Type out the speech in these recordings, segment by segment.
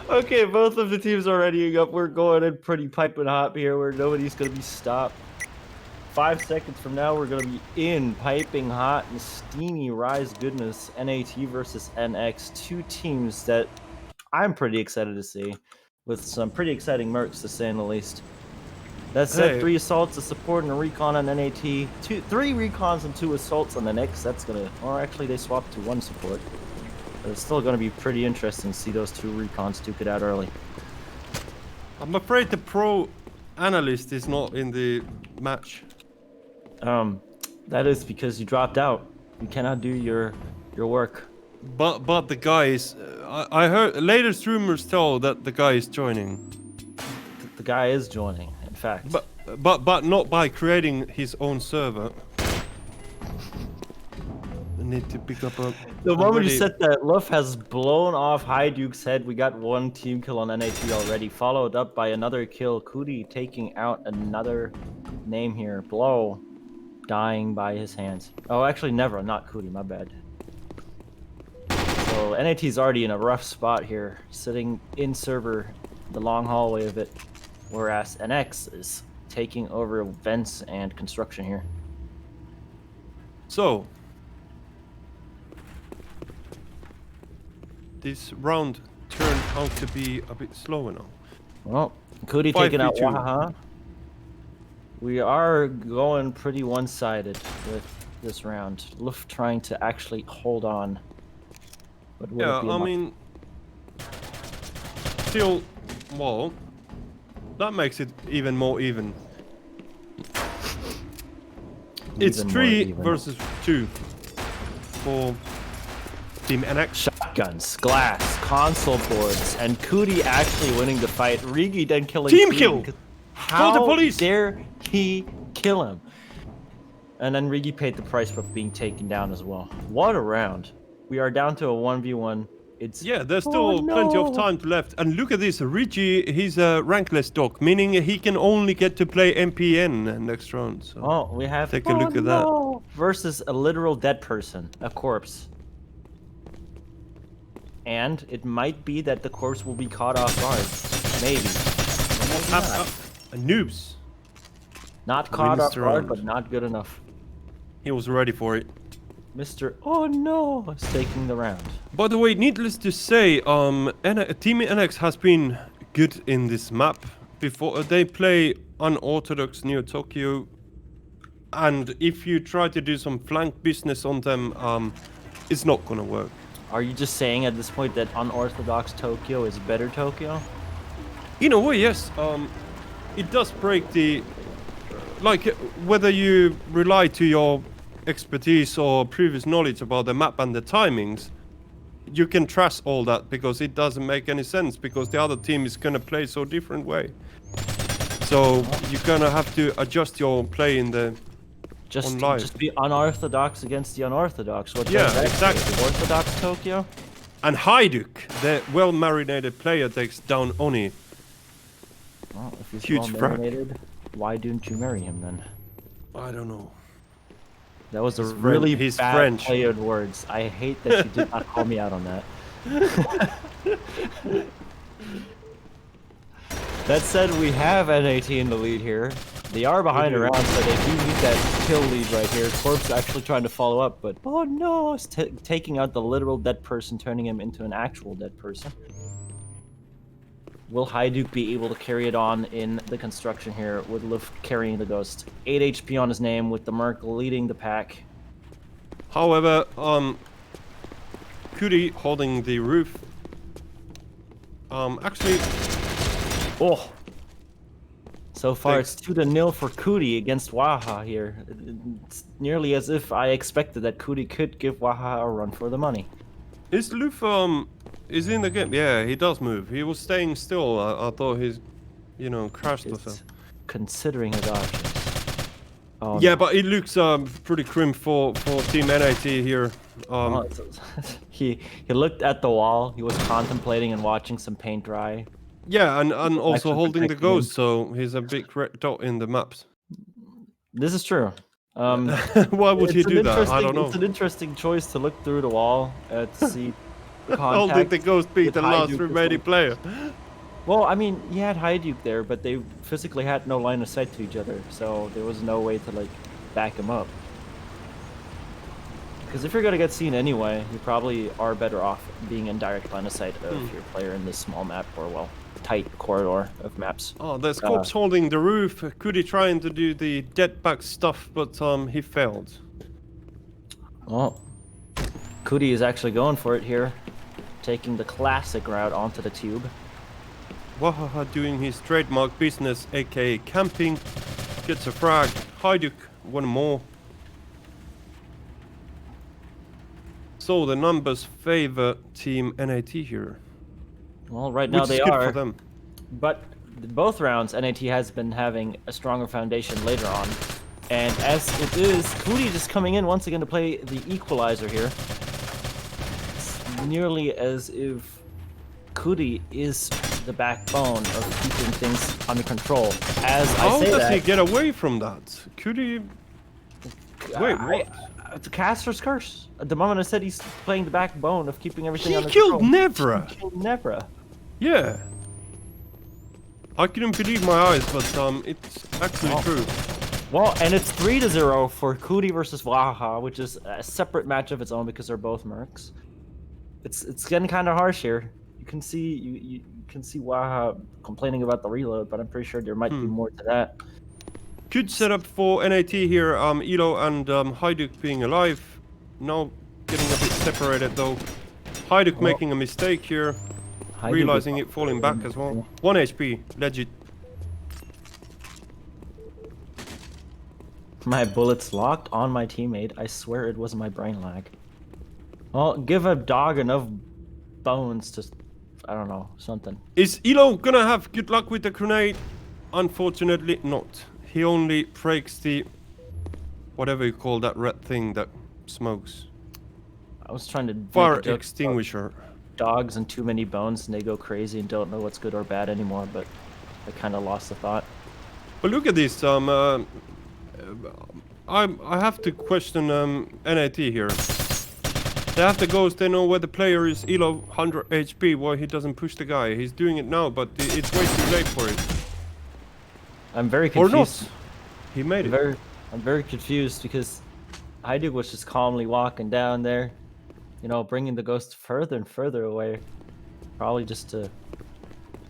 Okay, both of the teams are readying up. We're going in pretty piping hot here where nobody's going to be stopped. 5 seconds from now, we're going to be in piping hot and steamy rise goodness. NaT versus NX. Two teams that I'm pretty excited to see with some pretty exciting mercs to say in the least. That said, Hey. 3 assaults, a support, and a recon on NaT. 3 recons and 2 assaults on the NX. That's going to... Or actually, they swapped to 1 support. But it's still going to be pretty interesting to see those 2 recons duke it out early. I'm afraid the pro analyst is not in the match. That is because you dropped out. You cannot do your work. But the guy is... I heard... Latest rumors tell that the guy is joining. The guy is joining, in fact. But not by creating his own server. I need to pick up a... The moment you said that, Luff has blown off High Duke's head. We got 1 team kill on NaT already, followed up by another kill. Kuti taking out another name here. Blow dying by his hands. Oh, actually never, not Kuti, my bad. So NaT's already in a rough spot here, sitting in server, the long hallway of it, whereas NX is taking over vents and construction here. So... This round turned out to be a bit slower now. Well, Kuti taking out Wahaha. We are going pretty one-sided with this round. Luff trying to actually hold on. But yeah, I mean... Still, well... That makes it even more even. It's 3 versus 2 for Team NX. Shotguns, glass, console boards, and Kuti actually winning the fight. Rigi then killing Team Kuti. kill! How Call the police! dare he kill him? And then Rigi paid the price for being taken down as well. What a round. We are down to a 1v1. It's yeah, there's still plenty of time left. And look at this, Rigi, he's a rankless dog, meaning he can only get to play MPN next round. So oh, we have take a look at that. Versus a literal dead person, a corpse. And it might be that the corpse will be caught off guard. Maybe. Noobs. Not caught off guard, but not good enough. He was ready for it. Mr. Oh no, is taking the round. By the way, needless to say, Team NX has been good in this map. Before they play unorthodox Neotokyo, and if you try to do some flank business on them, it's not gonna work. Are you just saying at this point that unorthodox Tokyo is better Tokyo? In a way, yes. It does break the... Like, whether you rely to your expertise or previous knowledge about the map and the timings, you can trash all that because it doesn't make any sense because the other team is gonna play so different way. So you're gonna have to adjust your play in the... Just be unorthodox against the unorthodox. What exactly. Orthodox Tokyo? And Hajduk, the well-marinated player, takes down Oni. Well, if he's huge well-marinated, why didn't you marry him then? I don't know. That was really bad play of words. I hate that you did not call me out on that. That said, we have NaT in the lead here. They are behind around, so they do need that kill lead right here. Corpse actually trying to follow up, but oh no, it's taking out the literal dead person, turning him into an actual dead person. Will Hajduk be able to carry it on in the construction here with Luff carrying the ghost? 8 HP on his name with the Merc leading the pack. However, Kuti holding the roof. Actually... Oh! So far it's 2-0 for Kuti against Waha here. It's nearly as if I expected that Kuti could give Waha a run for the money. Is Luff, is in the game? Yeah, he does move. He was staying still. I thought he's, you know, crashed or something. Considering his options. Oh, yeah, no. But it looks pretty grim for Team NaT here. He looked at the wall. He was contemplating and watching some paint dry. Yeah, and also holding the ghost, so he's a big red dot in the maps. This is true. Why would he do that? I don't know. It's an interesting choice to look through the wall to see How did the Ghost beat with the last Hajduk remaining player? Well, I mean, he had Hajduk there, but they physically had no line of sight to each other, so there was no way to like back him up. Because if you're gonna get seen anyway, you probably are better off being in direct line of sight of your player in this small map or well, tight corridor of maps. Oh, there's cops holding the roof. Could he trying to do the jetpack stuff, but he failed. Well, Kuti is actually going for it here, taking the classic route onto the tube. Wahaha doing his trademark business, aka camping. Gets a frag. Hajduk, one more. So the numbers favor Team NaT here. Well, right now Which they is good are. for them. But both rounds, NaT has been having a stronger foundation later on. And as it is, Kuti just coming in once again to play the equalizer here. It's nearly as if Kuti is the backbone of keeping things under control. As How I say does that, he get away from that? Could he... Wait, what? It's a caster's curse. At the moment I said he's playing the backbone of keeping everything He under killed control. Nevra! He killed Nevra. Yeah. I couldn't believe my eyes, but it's actually true. Well, and it's 3-0 for Kuti versus Wahaha, which is a separate match of its own because they're both mercs. It's getting kind of harsh here. You can see you can see Wahaha complaining about the reload, but I'm pretty sure there might be more to that. Good setup for NaT here. Elo and Hajduk being alive. Now getting a bit separated though. Hajduk making a mistake here. Hajduk Realizing it, falling back as well. 1 HP, legit. My bullets locked on my teammate. I swear it was my brain lag. Well, give a dog enough bones to, I don't know, something. Is Elo gonna have good luck with the grenade? Unfortunately not. He only breaks the... whatever you call that red thing that smokes. I was trying to make Fire a joke extinguisher. about dogs and too many bones and they go crazy and don't know what's good or bad anymore, but I kind of lost the thought. But look at this, I have to question NaT here. They have the Ghost, they know where the player is, Elo 100 HP, why he doesn't push the guy. He's doing it now, but it's way too late for it. I'm very Or confused. not. He made it. I'm very confused because Hajduk was just calmly walking down there, you know, bringing the Ghost further and further away, probably just to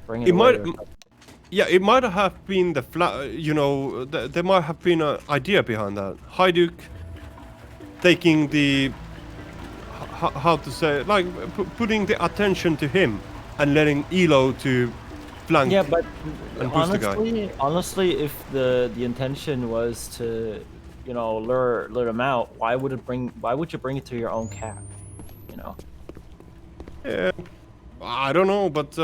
bring it away. Yeah, it might have been the you know, there might have been an idea behind that. Hajduk taking the, how to say, like putting the attention to him and letting Elo to flank. Yeah, but and push the guy. honestly, if the intention was to, you know, lure them out, why would you bring it to your own cap? You know. Yeah, I don't know, but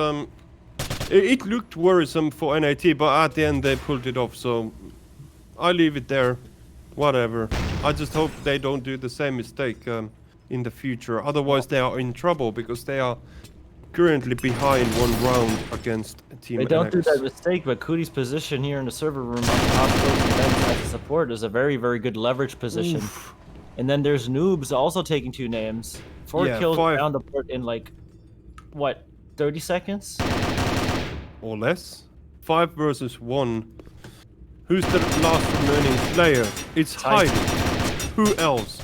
it looked worrisome for NaT, but at the end they pulled it off, so I leave it there. Whatever. I just hope they don't do the same mistake in the future. Otherwise they are in trouble because they are currently behind 1 round against Team They don't NX. do that mistake, but Kuti's position here in the server room on top of those events as a support is a very, very good leverage position. Oof. And then there's Noobs also taking 2 names. 4 Yeah, kills 5. down the port in like, what, 30 seconds? Or less. 5 versus 1. Who's the last remaining player? It's Hajduk. Who else?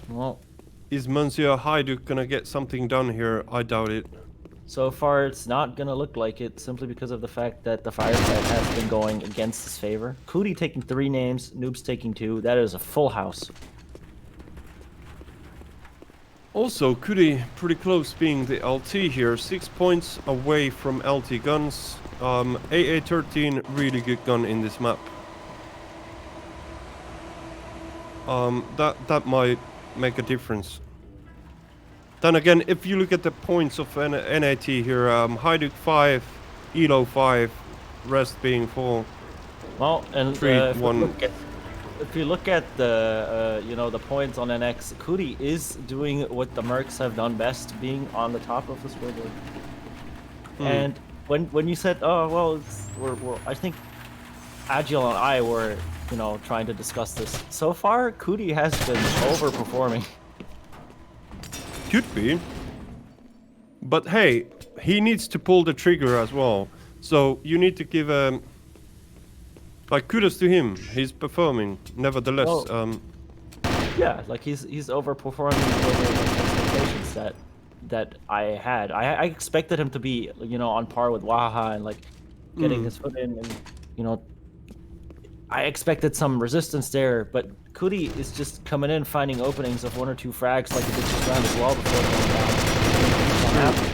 Well, Is Monsieur Hajduk gonna get something done here? I doubt it. so far it's not gonna look like it, simply because of the fact that the fireside has been going against his favor. Kuti taking 3 names, Noobs taking 2. That is a full house. Also, Kuti pretty close being the LT here. 6 points away from LT guns. AA-13, really good gun in this map. That might make a difference. Then again, if you look at the points of NaT here, Hajduk 5, Elo 5, rest being 4. Well, and 3, 1. if you look at the you know, the points on NX, Kuti is doing what the mercs have done best, being on the top of the scoreboard. And when you said, oh well, I think Agile and I were, you know, trying to discuss this. So far, Kuti has been overperforming. Could be. But hey, he needs to pull the trigger as well. So you need to give like kudos to him. He's performing. Nevertheless, Well, yeah, like he's overperforming over the expectations that I had. I expected him to be, you know, on par with Wahaha and like getting his foot in, and you know, I expected some resistance there. But Kudi is just coming in, finding openings of 1 or 2 frags like he did just round as well before going down.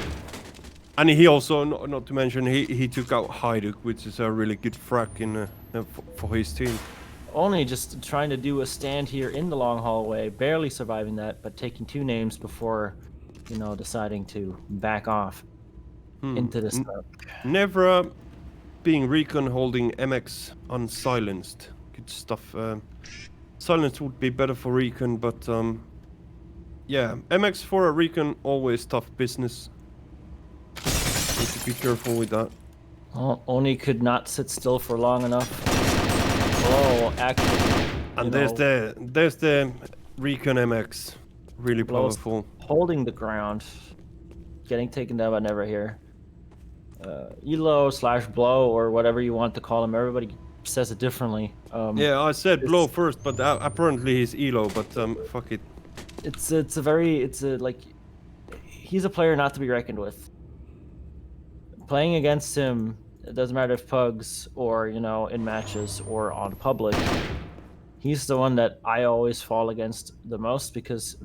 and he also, not to mention, he took out Hajduk, which is a really good frag in for his team. Only just trying to do a stand here in the long hallway, barely surviving that, but taking 2 names before, you know, deciding to back off into the smoke. Nevra being recon, holding MX unsilenced. Good stuff. Silence would be better for recon, but yeah, MX for a recon, always tough business. Need to be careful with that. Well, Oni could not sit still for long enough. Oh, actually. And there's the recon MX. Really powerful. Holding the ground. Getting taken down by Never here. Elo / blow, or whatever you want to call him. Everybody says it differently. Yeah, I said blow first, but apparently he's Elo, but fuck it. He's a player not to be reckoned with. Playing against him, it doesn't matter if pugs or, you know, in matches or on public. He's the one that I always fall against the most because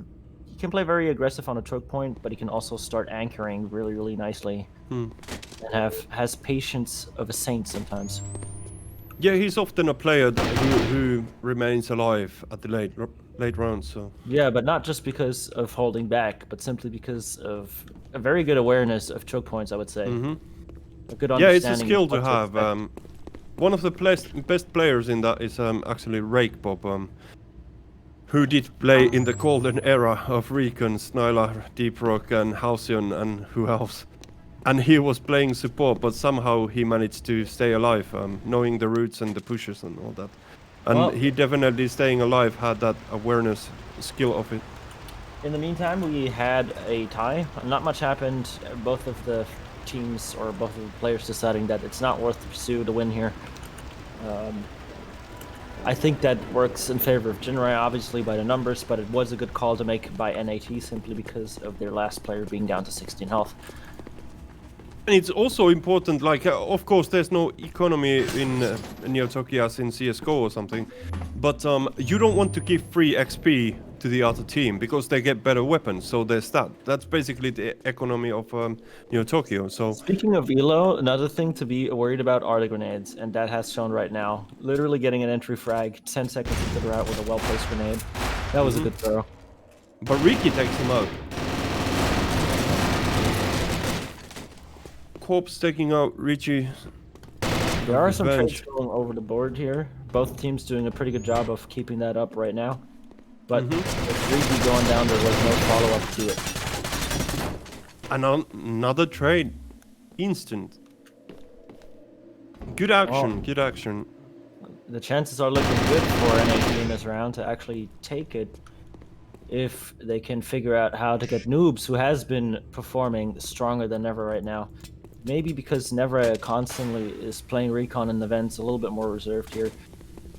he can play very aggressive on a choke point, but he can also start anchoring really, really nicely. And has patience of a saint sometimes. Yeah, he's often a player who remains alive at the late rounds. So yeah, but not just because of holding back, but simply because of a very good awareness of choke points, I would say. A good understanding. Yeah, it's a skill to have. One of the best players in that is actually Rake Bob, who did play in the golden era of Recon, Snyla, Deep Rock, and Halcyon, and who else. And he was playing support, but somehow he managed to stay alive, knowing the routes and the pushes and all that. And he definitely, staying alive, had that awareness skill of it. In the meantime, we had a tie. Not much happened. Both of the teams, or both of the players, deciding that it's not worth to pursue the win here. I think that works in favor of Jinrai, obviously, by the numbers, but it was a good call to make by NaT simply because of their last player being down to 16 health. And it's also important, like, of course, there's no economy in Neotokyo as in CSGO or something, but you don't want to give free XP to the other team because they get better weapons, so there's that. That's basically the economy of Neotokyo. So speaking of Elo, another thing to be worried about are the grenades, and that has shown right now. Literally getting an entry frag 10 seconds into the route with a well-placed grenade. That was a good throw. But Riki takes him out. Corpse taking out Richie. There are some trades going over the board here. Both teams doing a pretty good job of keeping that up right now. But with Riki going down, there was no follow-up to it. And another trade. Instant. Good action, good action. The chances are looking good for NaT in this round to actually take it if they can figure out how to get Noobs, who has been performing stronger than ever right now. Maybe because Nevra constantly is playing Recon in the vents, a little bit more reserved here.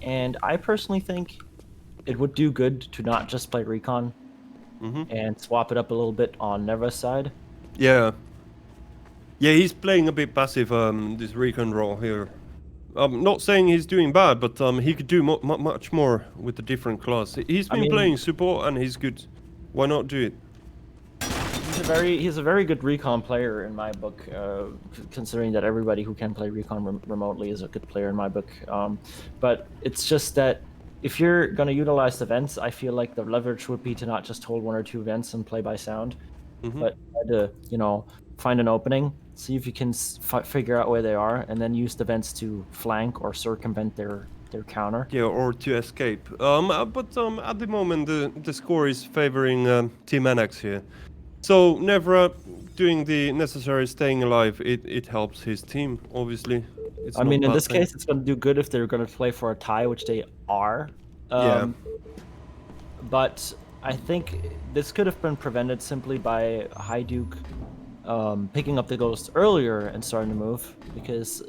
And I personally think it would do good to not just play Recon and swap it up a little bit on Nevra's side. Yeah. Yeah, he's playing a bit passive, this Recon role here. I'm not saying he's doing bad, but he could do much more with a different class. He's been playing support and he's good. Why not do it? He's a very good Recon player in my book, considering that everybody who can play Recon remotely is a good player in my book. But it's just that if you're going to utilize the vents, I feel like the leverage would be to not just hold 1 or 2 vents and play by sound, but try to, you know, find an opening, see if you can figure out where they are, and then use the vents to flank or circumvent their counter. Yeah, or to escape. But at the moment, the score is favoring Team NX here. So Nevra doing the necessary staying alive, it helps his team, obviously. I mean, in this case, it's going to do good if they're going to play for a tie, which they are. Yeah. But I think this could have been prevented simply by High Duke picking up the ghost earlier and starting to move, because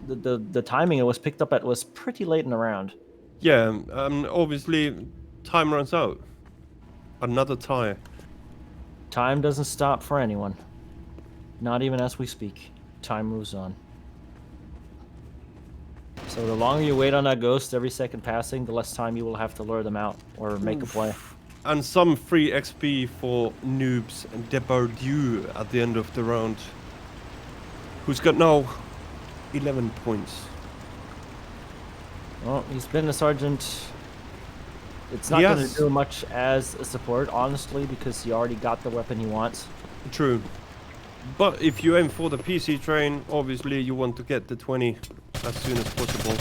the timing it was picked up at was pretty late in the round. Yeah, obviously time runs out. Another tie. Time doesn't stop for anyone. Not even as we speak. Time moves on. So the longer you wait on that ghost every second passing, the less time you will have to lure them out or make a play. And some free XP for noobs and Depardieu at the end of the round. Who's got now 11 points. Well, he's been a sergeant. It's not going to do much as a support, honestly, because he already got the weapon he wants. True. But if you aim for the PC train, obviously you want to get the 20 as soon as possible.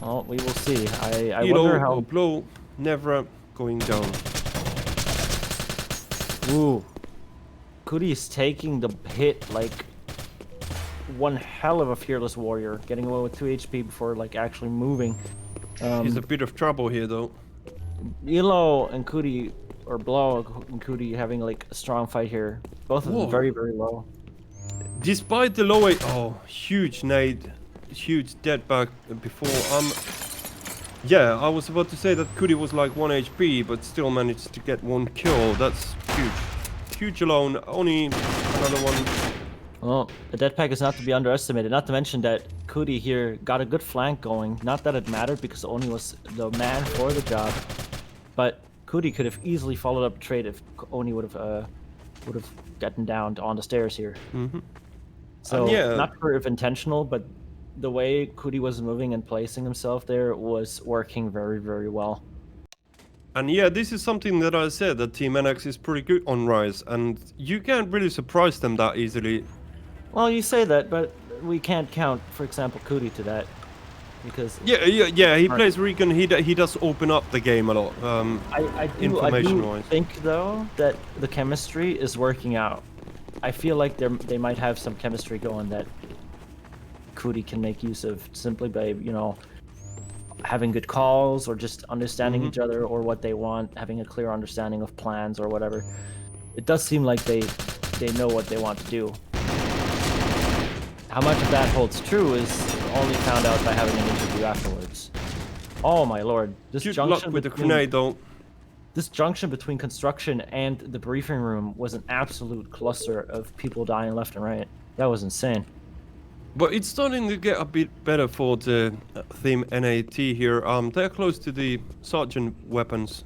Well, we will see. I wonder how... blow, never going down. Ooh. Cootie's taking the hit like one hell of a fearless warrior, getting away with 2 HP before like actually moving. He's a bit of trouble here though. Elo and Cootie, or Blow and Cootie, having like a strong fight here. Both of them very, very low. Despite the low huge nade, huge dead back before. Yeah, I was about to say that Cootie was like 1 HP, but still managed to get 1 kill. That's huge. Huge alone. Only another one. Well, the dead pack is not to be underestimated. Not to mention that Cootie here got a good flank going. Not that it mattered because Oni was the man for the job, but Cootie could have easily followed up a trade if Oni would have gotten down on the stairs here. Mm-hmm. So not sure if intentional, but the way Cootie was moving and placing himself there was working very, very well. And yeah, this is something that I said, that Team NX is pretty good on Rise, and you can't really surprise them that easily. Well, you say that, but we can't count, for example, Cootie to that, because... Yeah, he plays Recon, he does open up the game a lot, I do think, though, that the chemistry is working out. I feel like they might have some chemistry going that Cootie can make use of simply by, you know, having good calls or just understanding each other or what they want, having a clear understanding of plans or whatever. It does seem like they know what they want to do. How much of that holds true is only found out by having an interview afterwards. Oh my lord! This Good junction luck with the grenade, though. This junction between construction and the briefing room was an absolute cluster of people dying left and right. That was insane. But it's starting to get a bit better for the Team NaT here. They're close to the sergeant weapons.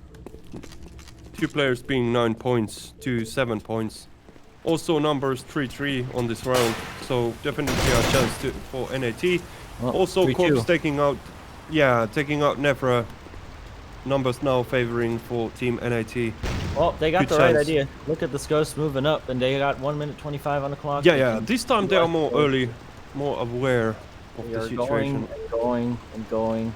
2 players being 9 points to 7 points. Also numbers 3-3 on this round, so definitely a chance for NaT. Well, also Corps taking out Nefra. Numbers now favoring for Team NaT. Well, they got the right idea. Look at this ghost moving up, and they got 1 minute 25 on the clock. Yeah. This time they are more early, more aware of the situation. Going.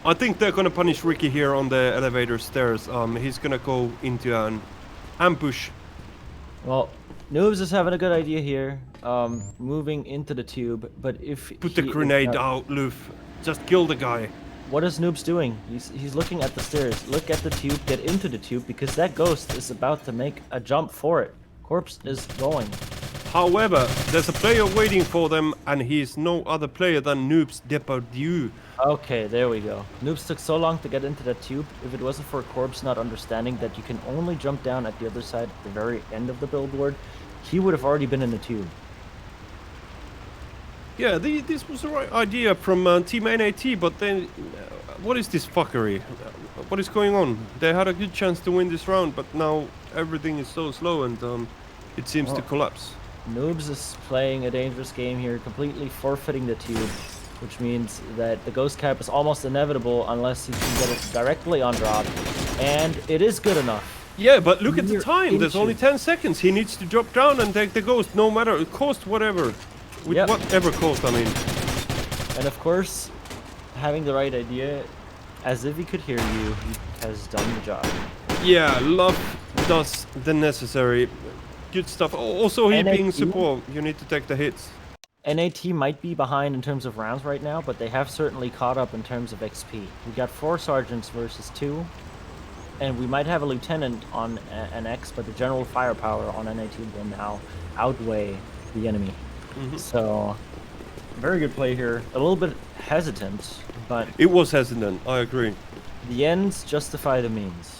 I think they're gonna punish Ricky here on the elevator stairs. He's gonna go into an ambush. Well, Noobs is having a good idea here, moving into the tube, but if Put the grenade out, Luff. Just kill the guy. What is Noobs doing? He's looking at the stairs. Look at the tube, get into the tube, because that ghost is about to make a jump for it. Corpse is going. However, there's a player waiting for them, and he's no other player than Noobs Depardieu. Okay, there we go. Noobs took so long to get into that tube. If it wasn't for Corpse not understanding that you can only jump down at the other side at the very end of the billboard, he would have already been in the tube. Yeah, this was the right idea from Team NaT, but then what is this fuckery? What is going on? They had a good chance to win this round, but now everything is so slow and it seems to collapse. Noobs is playing a dangerous game here, completely forfeiting the tube, which means that the ghost cap is almost inevitable unless he can get it directly on drop, and it is good enough. Yeah, but look at the time. There's only 10 seconds. He needs to drop down and take the ghost, no matter it cost whatever. With whatever cost, I mean. And of course, having the right idea, as if he could hear you, he has done the job. Yeah, Love does the necessary. Good stuff. Also, he being support, you need to take the hits. NaT might be behind in terms of rounds right now, but they have certainly caught up in terms of XP. We got 4 sergeants versus 2. and we might have a lieutenant on an X, but the general firepower on NaT will now outweigh the enemy. So, very good play here. A little bit hesitant, but It was hesitant, I agree. the ends justify the means.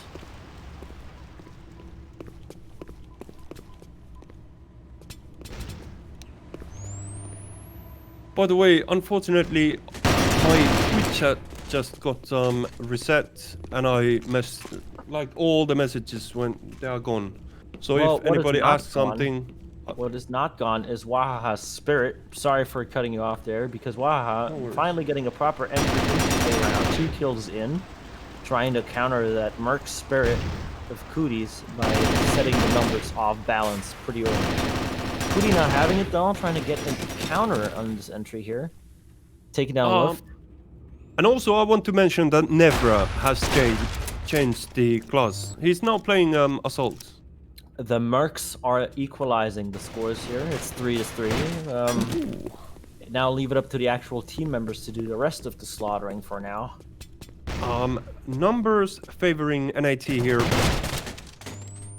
By the way, unfortunately, my Twitch chat just got reset, and I messed, like, all the messages they are gone. So Well, if what is anybody not asks gone- something, What is not gone is Wahaha's spirit. Sorry for cutting you off there, because Wahaha worries. finally getting a proper entry into the round, 2 kills in, trying to counter that Merc spirit of Cooties by setting the numbers off balance pretty early. Cootie not having it though, trying to get a counter on this entry here. Taking down Luft. and also I want to mention that Nevra has changed the class. He's now playing Assault. The Mercs are equalizing the scores here. It's 3-3. Now leave it up to the actual team members to do the rest of the slaughtering for now. Numbers favoring NaT here.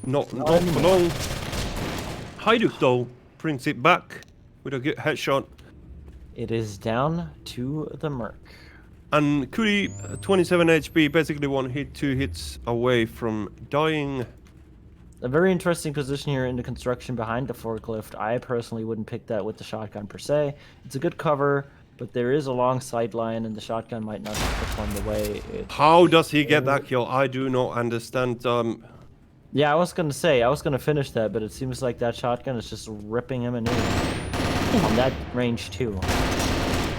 Not for long. Hajduk though brings it back with a good headshot. It is down to the Merc. And Kuri, 27 HP, basically 1 hit, 2 hits away from dying. A very interesting position here in the construction behind the forklift. I personally wouldn't pick that with the shotgun per se. It's a good cover, but there is a long sideline and the shotgun might not perform the way it... How does he get that kill? I do not understand. Yeah, I was gonna finish that, but it seems like that shotgun is just ripping him a new one. On that range too.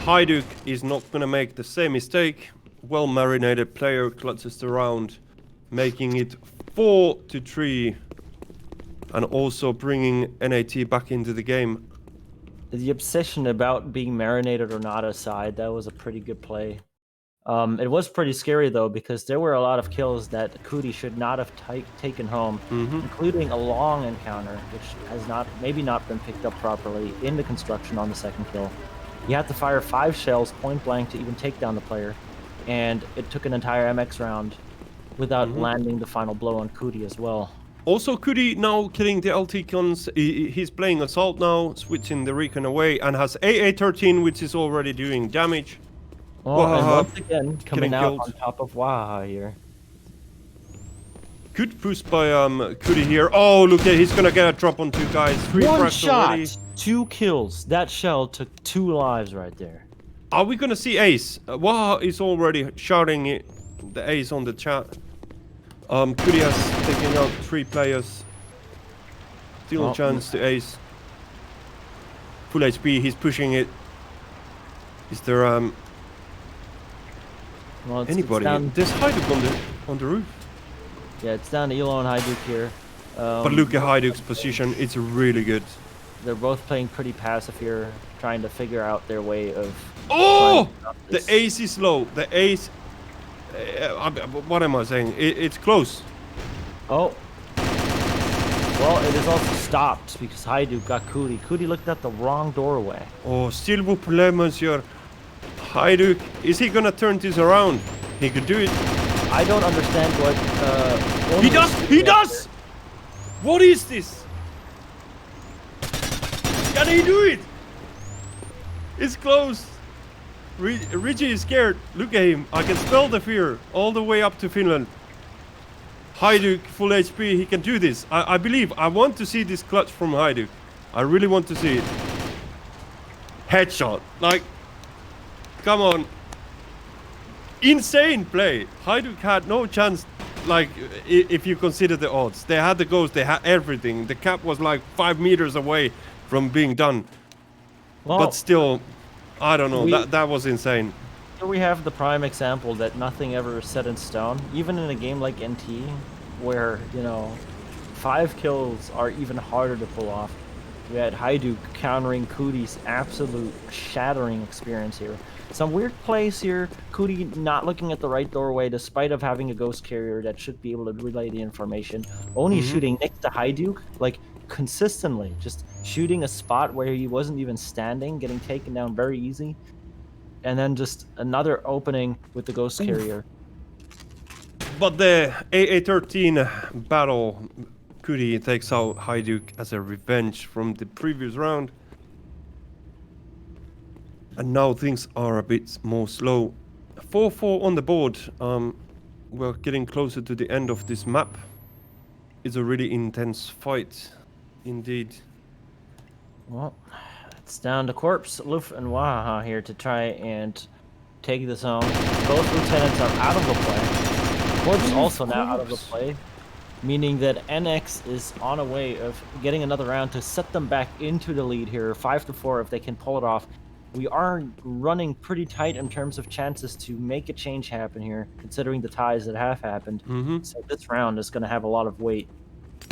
Hajduk is not gonna make the same mistake. Well marinated player clutches the round, making it 4-3, and also bringing NaT back into the game. The obsession about being marinated or not aside, that was a pretty good play. It was pretty scary though, because there were a lot of kills that Cootie should not have taken home, including a long encounter, which has maybe not been picked up properly in the construction on the second kill. You had to fire 5 shells point blank to even take down the player, and it took an entire MX round without landing the final blow on Cootie as well. Also, Kuri now killing the LT guns. He's playing Assault now, switching the recon away, and has AA-13, which is already doing damage. Oh, and once again, coming out killed. on top of Wahaha here. Good push by Kuri here. Oh, look at, he's gonna get a drop on 2 guys. 3 One frags shot, already. 2 kills. That shell took 2 lives right there. Are we gonna see Ace? Waha is already shouting the Ace on the chat. Kuri has taken out 3 players. Still a chance to Ace. Full HP, he's pushing it. Is there Well, anybody? It's down, There's Hajduk on the roof. yeah, it's down to Elo and Hajduk here. But look at Hajduk's position, it's really good. They're both playing pretty passive here, trying to figure out their way of... Oh! The this. Ace is low. The Ace... what am I saying? It's close. Oh. Well, it is also stopped because Hajduk got Cootie. Cootie looked at the wrong doorway. Oh, s'il vous plaît, monsieur. Hajduk, is he gonna turn this around? He could do it. I don't understand what... He does! He does! What is this? Can he do it? It's close. Richie is scared. Look at him. I can smell the fear all the way up to Finland. Hajduk, full HP. He can do this. I believe. I want to see this clutch from Hajduk. I really want to see it. Headshot. Like, come on. Insane play. Hajduk had no chance. Like, if you consider the odds. They had the ghost. They had everything. The cap was like 5 meters away from being done. Well, But still, I don't know. That was insane. here we have the prime example that nothing ever is set in stone. Even in a game like NT, where, you know, 5 kills are even harder to pull off. We had Hajduk countering Cootie's absolute shattering experience here. Some weird plays here. Cootie not looking at the right doorway despite of having a ghost carrier that should be able to relay the information. Only shooting next to Hajduk, like, consistently. Just shooting a spot where he wasn't even standing, getting taken down very easy. And then just another opening with the ghost carrier. But the AA13 battle, Kuri takes out Hajduk as a revenge from the previous round. And now things are a bit more slow. 4-4 on the board. We're getting closer to the end of this map. It's a really intense fight, indeed. Well, it's down to Corpse, Luff, and Wahaha here to try and take the zone. Both lieutenants are out of the play. Corpse also now out of the play, meaning that NX is on a way of getting another round to set them back into the lead here, 5-4 if they can pull it off. We are running pretty tight in terms of chances to make a change happen here, considering the ties that have happened. So this round is going to have a lot of weight.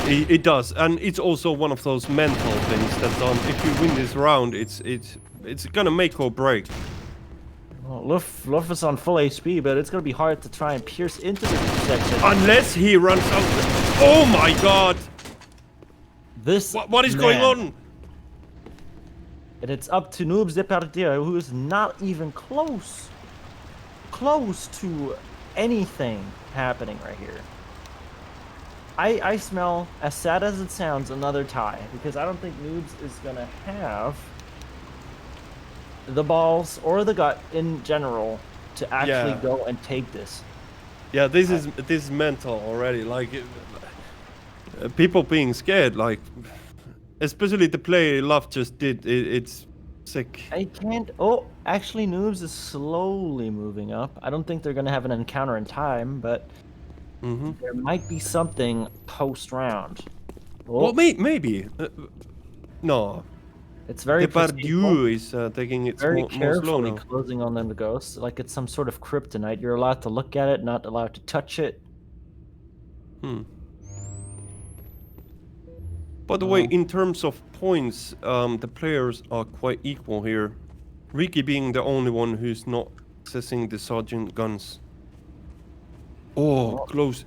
It does, and it's also one of those mental things that if you win this round, it's gonna make or break. Well, Luff is on full HP, but it's going to be hard to try and pierce into the intersection. Unless he runs out. Oh my god! What is going on? And it's up to Noobs Depardieu, who is not even close to anything happening right here. I smell, as sad as it sounds, another tie, because I don't think Noobs is gonna have the balls or the gut in general to actually go and take this. Yeah, this is mental already. Like people being scared, like. Especially the play Love just did, it's sick. I can't... Oh, actually Noobs is slowly moving up. I don't think they're going to have an encounter in time, but there might be something post-round. Oh. Well, maybe. No. It's very Depardieu is taking it very more carefully slow now. closing on them to ghosts, like it's some sort of kryptonite. You're allowed to look at it, not allowed to touch it. By the way, in terms of points, the players are quite equal here. Ricky being the only one who's not accessing the sergeant guns. Oh, close.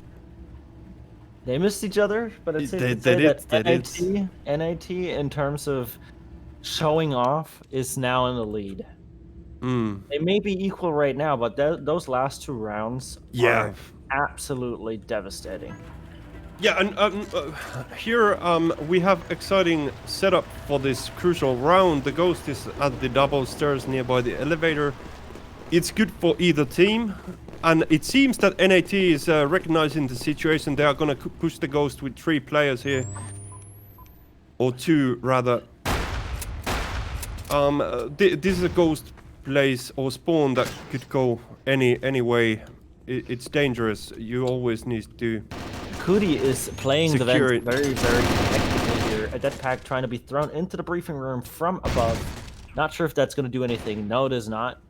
They missed each other, but it's safe to say that NaT, in terms of showing off, is now in the lead. They may be equal right now, but those last two rounds are absolutely devastating. Yeah, and here we have exciting setup for this crucial round. The Ghost is at the double stairs nearby the elevator. It's good for either team, and it seems that NaT is recognizing the situation. They are gonna push the Ghost with 3 players here, or 2 rather. This is a Ghost place or spawn that could go any way. It's dangerous. You always need to. Kuri is playing the vent very, very effectively here. A jetpack trying to be thrown into the briefing room from above. Not sure if that's going to do anything. No, it is not.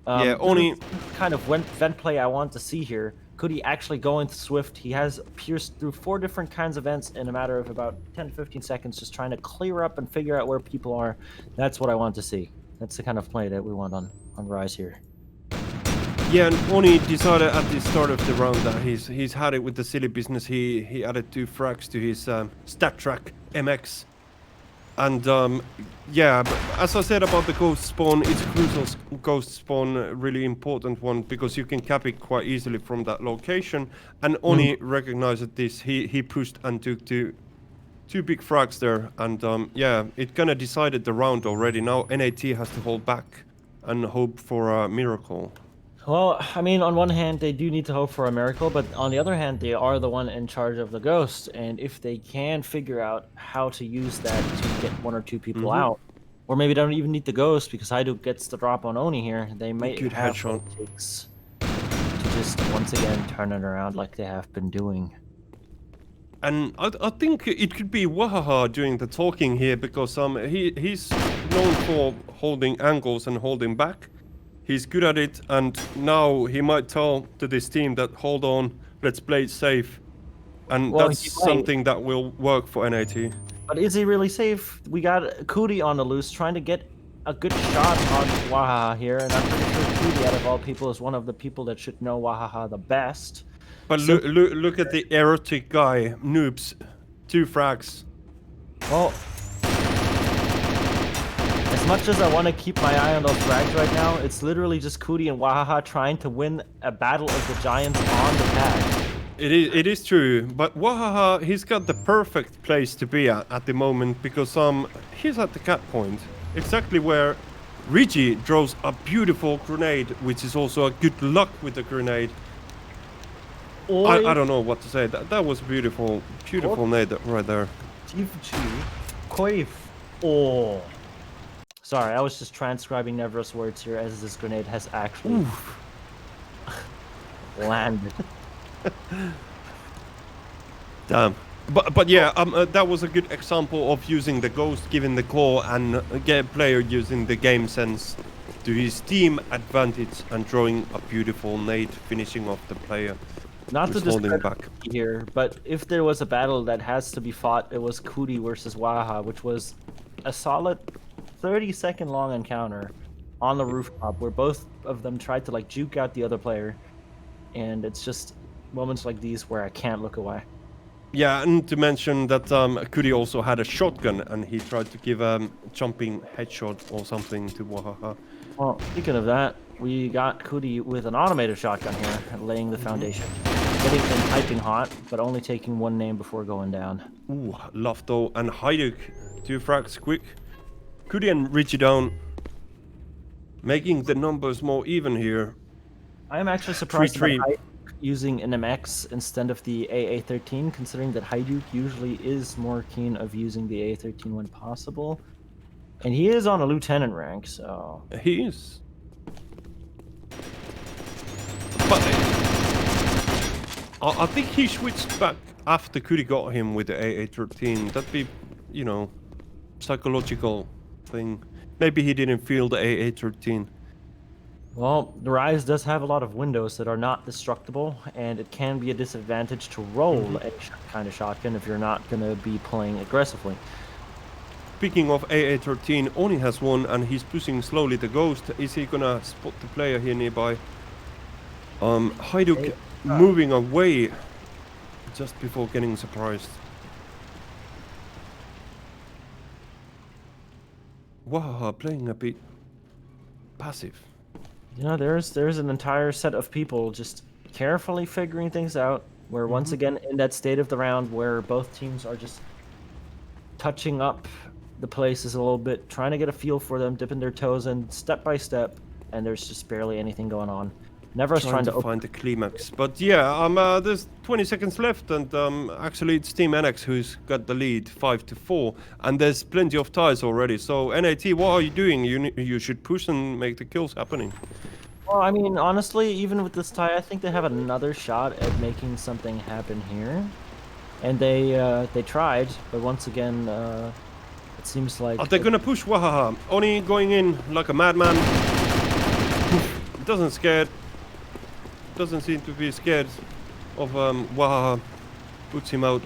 Yeah, only kind of vent play I want to see here. Kuri actually going swift. He has pierced through 4 different kinds of vents in a matter of about 10 to 15 seconds, just trying to clear up and figure out where people are. That's what I want to see. That's the kind of play that we want on Rise here. Yeah, and Oni decided at the start of the round that he's had it with the silly business. He added 2 frags to his stat track MX, and yeah. But as I said about the ghost spawn, it's a crucial ghost spawn, a really important one because you can cap it quite easily from that location. And Oni recognized this. He pushed and took 2 big frags there, and yeah, it kind of decided the round already. Now NaT has to hold back and hope for a miracle. Well, I mean, on one hand, they do need to hope for a miracle, but on the other hand, they are the one in charge of the ghost, and if they can figure out how to use that to get 1 or 2 people out, or maybe they don't even need the ghost because Hajduk gets the drop on Oni here, they might have what it takes to just once again turn it around like they have been doing. And I think it could be Wahaha doing the talking here because he's known for holding angles and holding back. He's good at it, and now he might tell to this team that, hold on, let's play it safe. And that's something that will work for NaT. But is he really safe? We got Kuri on the loose trying to get a good shot on Wahaha here, and I'm pretty sure Kuri, out of all people, is one of the people that should know Wahaha the best. But so, look at the erotic guy, Noobs. 2 frags. Well, as much as I want to keep my eye on those frags right now, it's literally just Kuri and Wahaha trying to win a battle of the giants on the pad. It is true, but Wahaha, he's got the perfect place to be at the moment because he's at the cat point, exactly where Rigi draws a beautiful grenade, which is also a good luck with the grenade. I don't know what to say. That was beautiful nade right there. Oh. Sorry, I was just transcribing Nevros words here as this grenade has actually landed. Damn. But yeah, that was a good example of using the ghost, giving the claw, and get a player using the game sense to his team advantage and drawing a beautiful nade, finishing off the player. Not to holding back here, but if there was a battle that has to be fought, it was Kuti versus Waha, which was a solid 30-second long encounter on the rooftop where both of them tried to like juke out the other player, and it's just moments like these where I can't look away. Yeah, and to mention that Kuti also had a shotgun and he tried to give a jumping headshot or something to Wahaha. Well, speaking of that, we got Kuti with an automated shotgun here, laying the foundation. Getting in piping hot, but only taking one name before going down. Ooh, Lafto and Hajduk, 2 frags quick. Kuti and Richie down, making the numbers more even here. I am actually surprised about Hajduk using an MX instead of the AA-13, considering that Hajduk usually is more keen of using the AA-13 when possible. And he is on a lieutenant rank, so... He is. But I think he switched back after Kuti got him with the AA-13. That'd be, you know, psychological thing. Maybe he didn't feel the AA-13. Well, the Rise does have a lot of windows that are not destructible, and it can be a disadvantage to roll a kind of shotgun if you're not going to be playing aggressively. Speaking of AA-13, Oni has one and he's pushing slowly the ghost. Is he gonna spot the player here nearby? Hajduk moving away just before getting surprised. Wow, playing a bit passive. You know, there's an entire set of people just carefully figuring things out, where once again in that state of the round where both teams are just touching up the places a little bit, trying to get a feel for them, dipping their toes in step by step, and there's just barely anything going on. Never trying to find the climax. But yeah, there's 20 seconds left, and actually it's Team NX who's got the lead, 5-4, and there's plenty of ties already. So NaT, what are you doing? You should push and make the kills happening. Well, I mean, honestly, even with this tie, I think they have another shot at making something happen here, and they tried, but once again, it seems like they're gonna push Wahaha. Oni going in like a madman. Doesn't seem to be scared of Wahaha. Puts him out.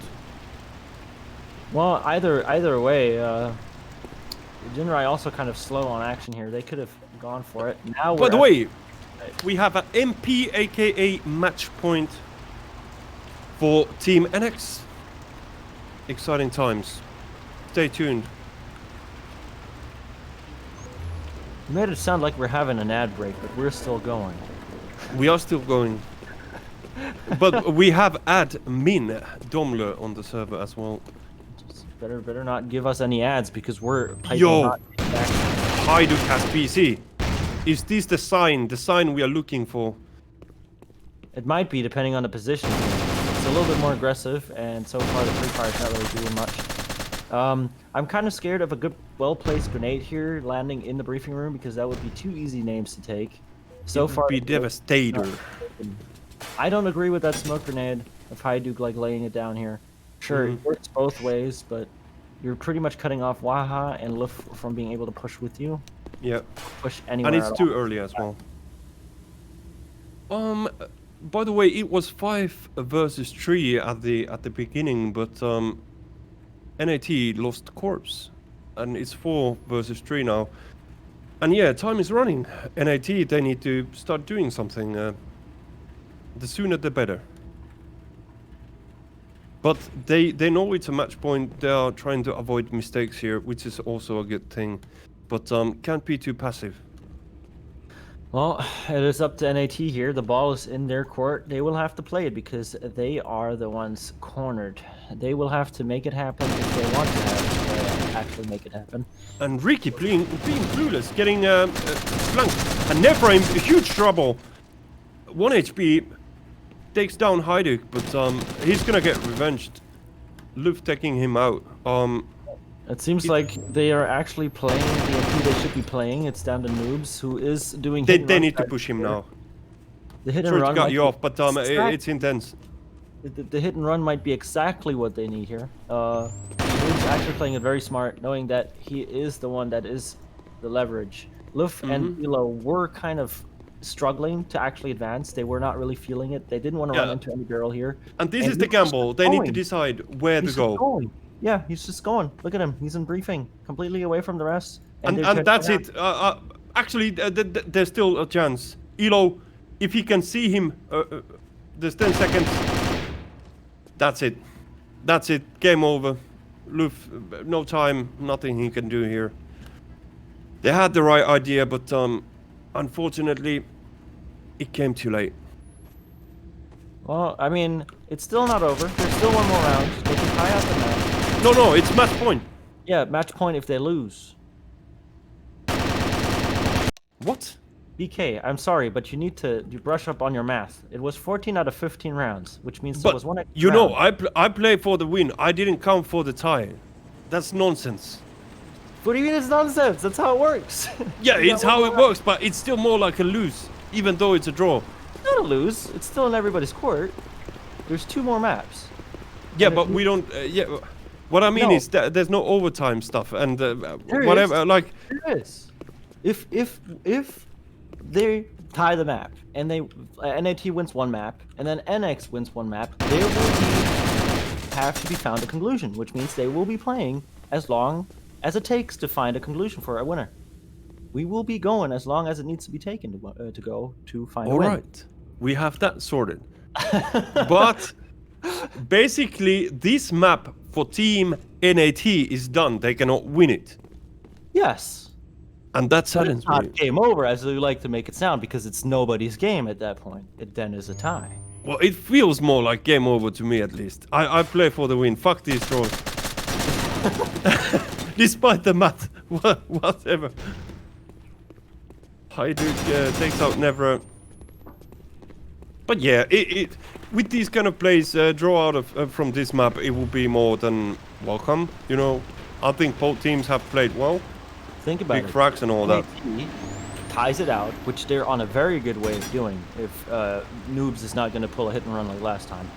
Well, either way, Jinrai also kind of slow on action here. They could have gone for it. Now, by the way, we have an MP, aka match point for Team NX. Exciting times. Stay tuned. You made it sound like we're having an ad break, but we're still going. We are still going. But we have admin Domler on the server as well. Just better not give us any ads because we're Yo, Hajduk has PC. Is this the sign we are looking for? It might be, depending on the position. It's a little bit more aggressive, and so far the Free Fire's not really doing much. I'm kind of scared of a good, well-placed grenade here landing in the briefing room because that would be 2 easy names to take. So far, be devastator. I don't agree with that smoke grenade of Hajduk like laying it down here. Sure, it works both ways, but you're pretty much cutting off Waha and Luf from being able to push with you. Yeah. Push anywhere. And it's too early as well. By the way, it was 5 versus 3 at the beginning, but NaT lost corpse, and it's 4 versus 3 now. And yeah, time is running. NaT, they need to start doing something. The sooner the better. But they know it's a match point. They are trying to avoid mistakes here, which is also a good thing. But can't be too passive. Well, it is up to NaT here. The ball is in their court. They will have to play it because they are the ones cornered. They will have to make it happen if they want to actually make it happen. And Ricky being clueless, getting flanked. And Nebra in huge trouble. 1 HP takes down Hajduk, but he's gonna get revenged. Luft taking him out. It seems like they are actually playing the MP they should be playing. It's down to Noobs, who is doing. They need to push him now. The hit and Sorry run to cut might you be off, but it's intense. The hit and run might be exactly what they need here. Noobs actually playing it very smart, knowing that he is the one that is the leverage. Luft and Elo were kind of struggling to actually advance. They were not really feeling it. They didn't want to run into any girl here. And this is the gamble. They need to decide where to go. Yeah, he's just going. Look at him. He's in briefing, completely away from the rest. And that's it. Actually, there's still a chance. Elo, if he can see him, there's 10 seconds. That's it. That's it. Game over. Luft, no time. Nothing he can do here. They had the right idea, but unfortunately, it came too late. Well, I mean, it's still not over. There's still one more round. They can tie out the match. No, it's match point. Yeah, match point if they lose. What? BK, I'm sorry, but you need to brush up on your math. It was 14 out of 15 rounds, which means there was one extra round. Know, I play for the win. I didn't count for the tie. That's nonsense. What do you mean it's nonsense? That's how it works. Yeah, it's how it works, but it's still more like a lose, even though it's a draw. It's not a lose. It's still in everybody's court. There's 2 more maps. Yeah, but we don't. What I mean is that there's no overtime stuff and whatever. Is. Like there is. If they tie the map and they NaT wins 1 map and then NX wins 1 map, there will have to be found a conclusion, which means they will be playing as long as it takes to find a conclusion for a winner. We will be going as long as it needs to be taken to go to find a win. All right, we have that sorted. But basically, this map for Team NaT is done. They cannot win it. Yes. And that saddens It's not me. game over, as we like to make it sound, because it's nobody's game at that point. It then is a tie. Well, it feels more like game over to me, at least. I play for the win. Fuck these draws. Despite the math, whatever. Hajduk takes out Nevra. But yeah, with these kind of plays, draw out of from this map, it will be more than welcome. You know, I think both teams have played well. Think about Big it. frags and all that. NaT ties it out, which they're on a very good way of doing. If Noobs is not going to pull a hit and run like last time,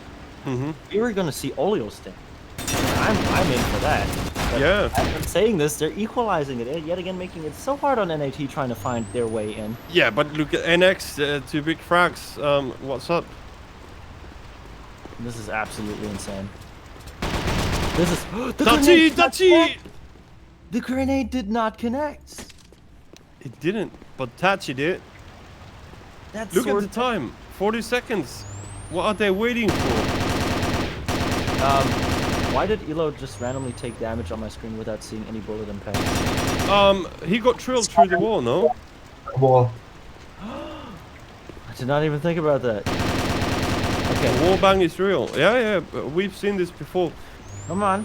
we were going to see Olio stay. I'm in for that. But Yeah. as I'm saying this, they're equalizing it yet again, making it so hard on NaT trying to find their way in. Yeah, but look at NX, 2 big frags. What's up? This is absolutely insane. This is Tachi! The grenade did not connect. It didn't, but Tachi did. That's Look at the time, 40 seconds. What are they waiting for? Why did Elo just randomly take damage on my screen without seeing any bullet impact? He got drilled through the wall, no? Wall. I did not even think about that. Okay, Wall bang is real. Yeah, we've seen this before. come on.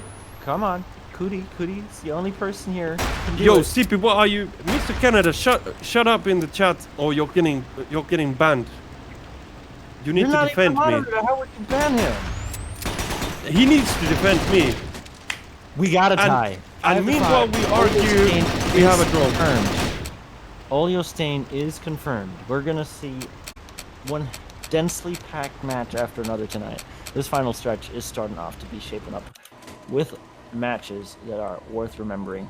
Cootie's the only person here. who can do Yo, it. CP, what are you, Mr. Canada? Shut up in the chat, or you're getting banned. You need You're to not defend even a me. moderator. How would you ban him? He needs to defend me. We got a tie. And meanwhile, we argue we have a draw. Confirmed. Olio Stain is confirmed. We're gonna see one densely packed match after another tonight. This final stretch is starting off to be shaping up with matches that are worth remembering.